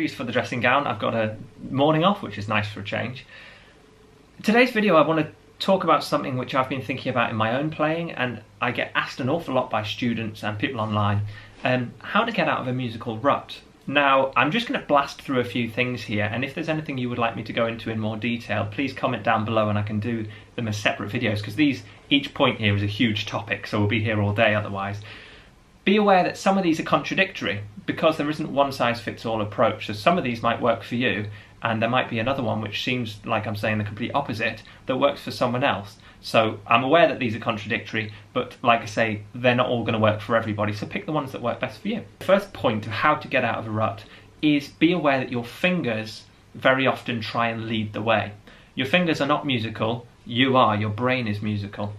apologies for the dressing gown. I've got a morning off, which is nice for a change. Today's video I want to talk about something which I've been thinking about in my own playing, and I get asked an awful lot by students and people online, how to get out of a musical rut. Now, I'm just going to blast through a few things here, and if there's anything you would like me to go into in more detail, please comment down below and I can do them as separate videos, because each point here is a huge topic, so we'll be here all day otherwise. Be aware that some of these are contradictory, because there isn't one size fits all approach. So some of these might work for you, and there might be another one which seems like I'm saying the complete opposite that works for someone else. So I'm aware that these are contradictory, but like I say, they're not all going to work for everybody, so pick the ones that work best for you. The first point of how to get out of a rut is be aware that your fingers very often try and lead the way. Your fingers are not musical, you are, your brain is musical.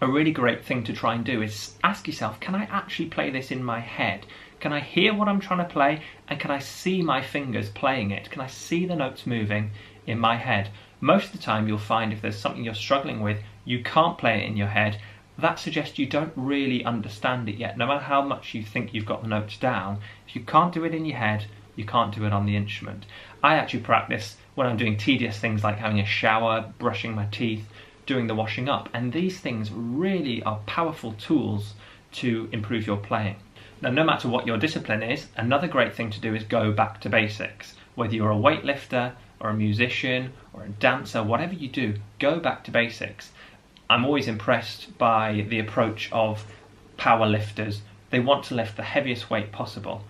A really great thing to try and do is ask yourself, can I actually play this in my head? Can I hear what I'm trying to play, and can I see my fingers playing it? Can I see the notes moving in my head? Most of the time you'll find if there's something you're struggling with, you can't play it in your head. That suggests you don't really understand it yet. No matter how much you think you've got the notes down, if you can't do it in your head, you can't do it on the instrument. I actually practice when I'm doing tedious things like having a shower, brushing my teeth, doing the washing up, and these things really are powerful tools to improve your playing. Now, no matter what your discipline is, another great thing to do is go back to basics. Whether you're a weightlifter or a musician or a dancer, whatever you do, go back to basics. I'm always impressed by the approach of power lifters. They want to lift the heaviest weight possible.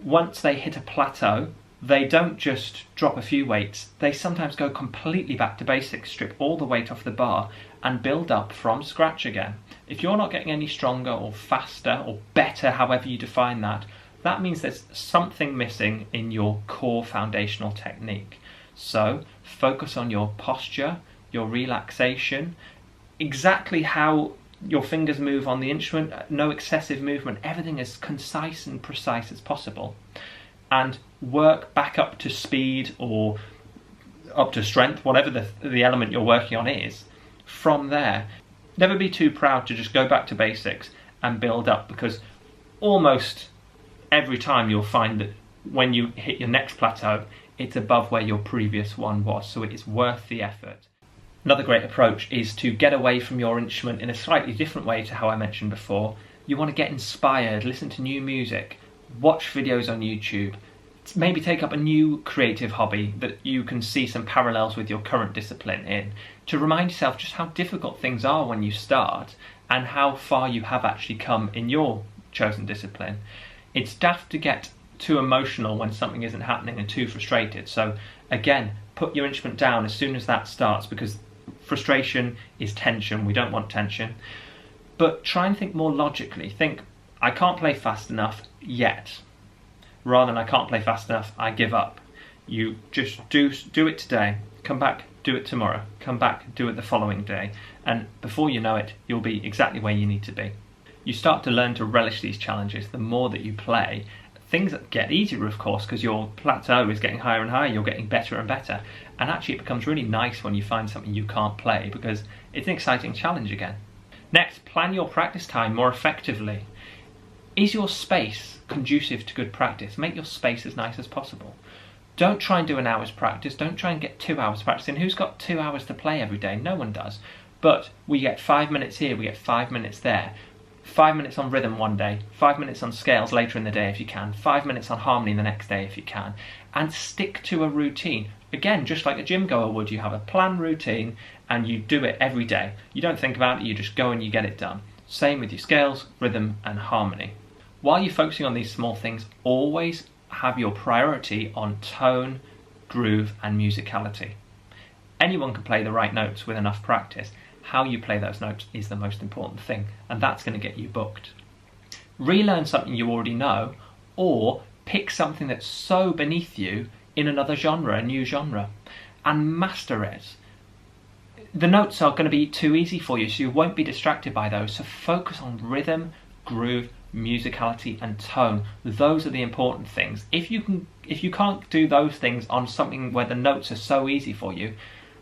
Once they hit a plateau, they don't just drop a few weights, they sometimes go completely back to basics, strip all the weight off the bar and build up from scratch again. If you're not getting any stronger or faster or better, however you define that, that means there's something missing in your core foundational technique. So focus on your posture, your relaxation, exactly how your fingers move on the instrument, no excessive movement, everything as concise and precise as possible. And work back up to speed or up to strength, whatever the element you're working on is, from there. Never be too proud to just go back to basics and build up, because almost every time you'll find that when you hit your next plateau, it's above where your previous one was, so it is worth the effort. Another great approach is to get away from your instrument in a slightly different way to how I mentioned before. You want to get inspired, listen to new music, watch videos on YouTube, maybe take up a new creative hobby that you can see some parallels with your current discipline in, to remind yourself just how difficult things are when you start and how far you have actually come in your chosen discipline. It's daft to get too emotional when something isn't happening and too frustrated, so again, put your instrument down as soon as that starts, because frustration is tension, we don't want tension. But try and think more logically. Think, I can't play fast enough yet, rather than I can't play fast enough, I give up. You just do it today, come back, do it tomorrow, come back, do it the following day, and before you know it, you'll be exactly where you need to be. You start to learn to relish these challenges the more that you play. Things get easier, of course, because your plateau is getting higher and higher, you're getting better and better, and actually it becomes really nice when you find something you can't play, because it's an exciting challenge again. Next, plan your practice time more effectively. Is your space conducive to good practice? Make your space as nice as possible. Don't try and do an hour's practice, don't try and get 2 hours practicing. Who's got 2 hours to play every day? No one does. But we get 5 minutes here, we get 5 minutes there. 5 minutes on rhythm one day, 5 minutes on scales later in the day if you can, 5 minutes on harmony the next day if you can, and stick to a routine. Again, just like a gym goer would, you have a planned routine and you do it every day. You don't think about it, you just go and you get it done. Same with your scales, rhythm and harmony. While you're focusing on these small things, always have your priority on tone, groove and musicality. Anyone can play the right notes with enough practice. How you play those notes is the most important thing, and that's going to get you booked. Relearn something you already know, or pick something that's so beneath you in another genre, a new genre, and master it. The notes are going to be too easy for you, so you won't be distracted by those, so focus on rhythm, groove, musicality and tone. Those are the important things. If you can't do those things on something where the notes are so easy for you,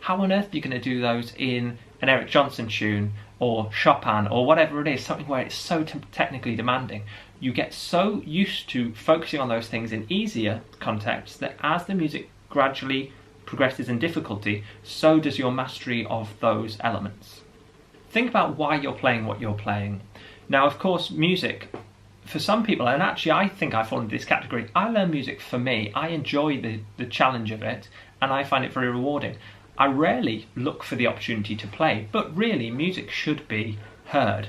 how on earth are you going to do those in an Eric Johnson tune or Chopin or whatever it is, something where it's so technically demanding? you get so used to focusing on those things in easier contexts that as the music gradually progresses in difficulty, so does your mastery of those elements. Think about why you're playing what you're playing. Now, of course, music, for some people, and actually I think I fall into this category, I learn music for me. I enjoy the challenge of it, and I find it very rewarding. I rarely look for the opportunity to play, but really, music should be heard.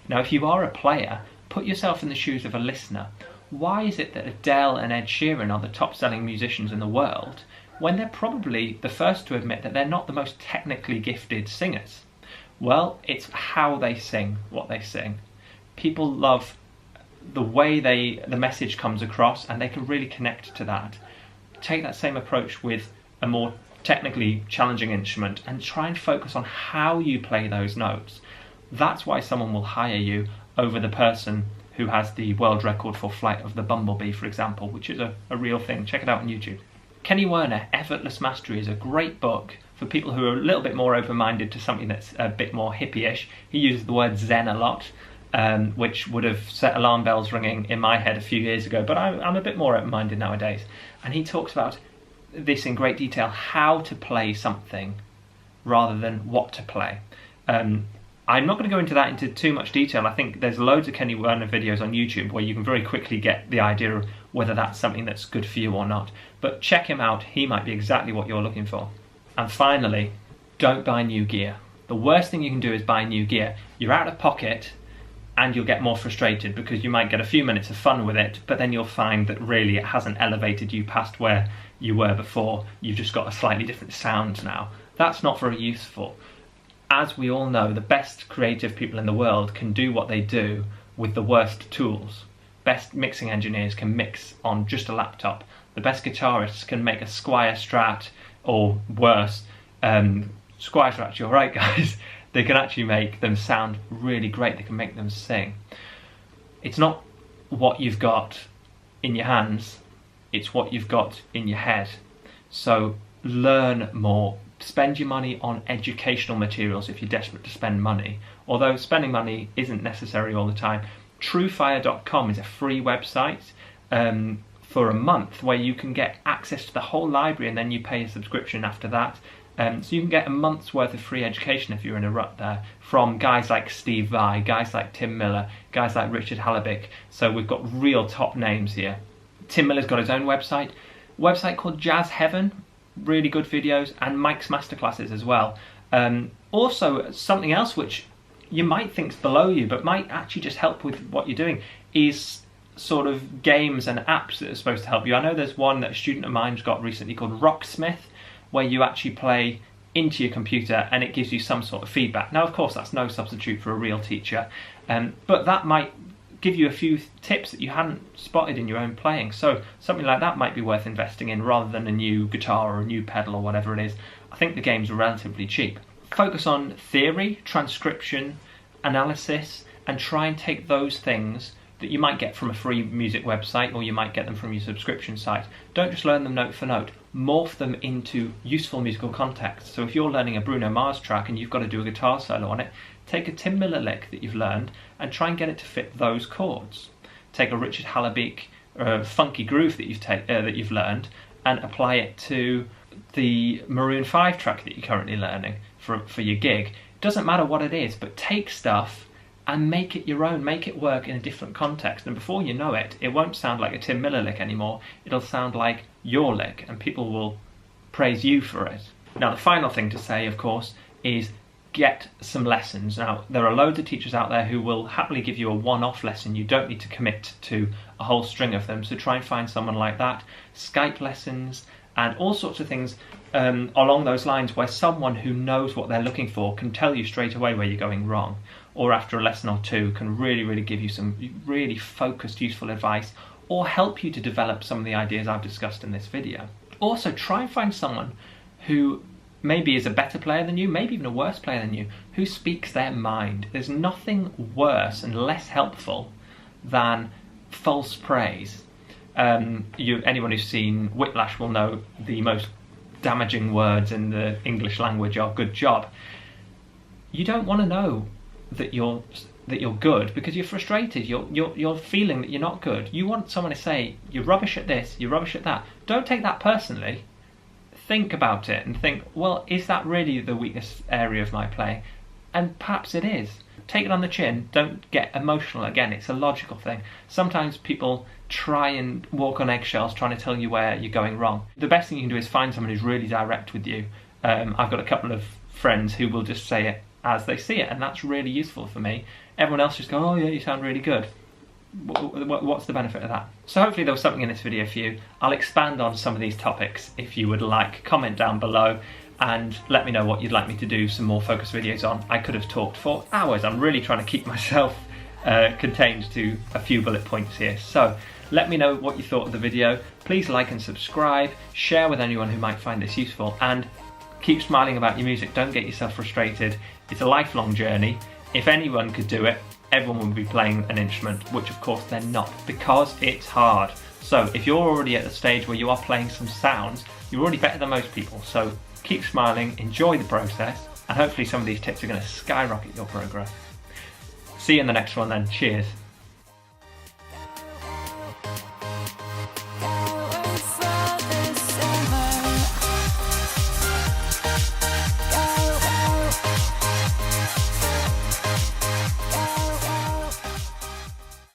Now, if you are a player, put yourself in the shoes of a listener. Why is it that Adele and Ed Sheeran are the top-selling musicians in the world, when they're probably the first to admit that they're not the most technically gifted singers? Well, it's how they sing, what they sing. People love the way the message comes across, and they can really connect to that. Take that same approach with a more technically challenging instrument and try and focus on how you play those notes. That's why someone will hire you over the person who has the world record for flight of the bumblebee, for example, which is a real thing. Check it out on YouTube. Kenny Werner, Effortless Mastery, is a great book for people who are a little bit more open-minded to something that's a bit more hippie-ish. He uses the word zen a lot, which would have set alarm bells ringing in my head a few years ago, but I'm a bit more open-minded nowadays. And he talks about this in great detail, how to play something rather than what to play. I'm not going to go into that into too much detail. I think there's loads of Kenny Werner videos on YouTube where you can very quickly get the idea of whether that's something that's good for you or not. But check him out, he might be exactly what you're looking for. And finally, don't buy new gear. The worst thing you can do is buy new gear. You're out of pocket and you'll get more frustrated because you might get a few minutes of fun with it, but then you'll find that really it hasn't elevated you past where you were before. You've just got a slightly different sound now. That's not very useful. As we all know, the best creative people in the world can do what they do with the worst tools. Best mixing engineers can mix on just a laptop. The best guitarists can make a Squier Strat, or worse, Squier Strat, you're right guys, they can actually make them sound really great, they can make them sing. It's not what you've got in your hands, it's what you've got in your head. So learn more. Spend your money on educational materials if you're desperate to spend money, although spending money isn't necessary all the time. Truefire.com is a free website for a month where you can get access to the whole library, and then you pay a subscription after that. So you can get a month's worth of free education if you're in a rut there, from guys like Steve Vai, guys like Tim Miller, guys like Richard Hallebick. So we've got real top names here. Tim Miller's got his own website called Jazz Heaven. Really good videos, and Mike's masterclasses as well. Also, something else which you might think's below you but might actually just help with what you're doing is sort of games and apps that are supposed to help you. I know there's one that a student of mine's got recently called Rocksmith, where you actually play into your computer and it gives you some sort of feedback. Now, of course, that's no substitute for a real teacher, but that might give you a few tips that you hadn't spotted in your own playing. So something like that might be worth investing in rather than a new guitar or a new pedal or whatever it is. I think the games are relatively cheap. Focus on theory, transcription, analysis, and try and take those things that you might get from a free music website or you might get them from your subscription site. Don't just learn them note for note. Morph them into useful musical context. So if you're learning a Bruno Mars track and you've got to do a guitar solo on it, take a Tim Miller lick that you've learned and try and get it to fit those chords. Take a Richard Hallebick funky groove that you've learned and apply it to the Maroon 5 track that you're currently learning for your gig. It doesn't matter what it is, but take stuff and make it your own, make it work in a different context, and before you know it, it won't sound like a Tim Miller lick anymore, it'll sound like your lick, and people will praise you for it. Now, the final thing to say, of course, is get some lessons. Now, there are loads of teachers out there who will happily give you a one-off lesson. You don't need to commit to a whole string of them, so try and find someone like that. Skype lessons and all sorts of things along those lines, where someone who knows what they're looking for can tell you straight away where you're going wrong, or after a lesson or two can really give you some really focused, useful advice, or help you to develop some of the ideas I've discussed in this video. Also, try and find someone who maybe is a better player than you, maybe even a worse player than you, who speaks their mind. There's nothing worse and less helpful than false praise. Anyone who's seen Whiplash will know the most damaging words in the English language are "good job." You don't want to know that you're good because you're frustrated. You're feeling that you're not good. You want someone to say you're rubbish at this, you're rubbish at that. Don't take that personally. Think about it and think, well, is that really the weakness area of my playing? And perhaps it is. Take it on the chin. Don't get emotional. Again, it's a logical thing. Sometimes people try and walk on eggshells trying to tell you where you're going wrong. The best thing you can do is find someone who's really direct with you. I've got a couple of friends who will just say it as they see it, and that's really useful for me. Everyone else just go, oh yeah, you sound really good. What's the benefit of that? So hopefully there was something in this video for you. I'll expand on some of these topics if you would like. Comment down below and let me know what you'd like me to do some more focus videos on. I could have talked for hours. I'm really trying to keep myself contained to a few bullet points here. So let me know what you thought of the video. Please like and subscribe, share with anyone who might find this useful, and keep smiling about your music. Don't get yourself frustrated. It's a lifelong journey. If anyone could do it, everyone would be playing an instrument, which of course they're not, because it's hard. So if you're already at the stage where you are playing some sounds, you're already better than most people. So keep smiling, enjoy the process, and hopefully some of these tips are going to skyrocket your progress. See you in the next one then. Cheers.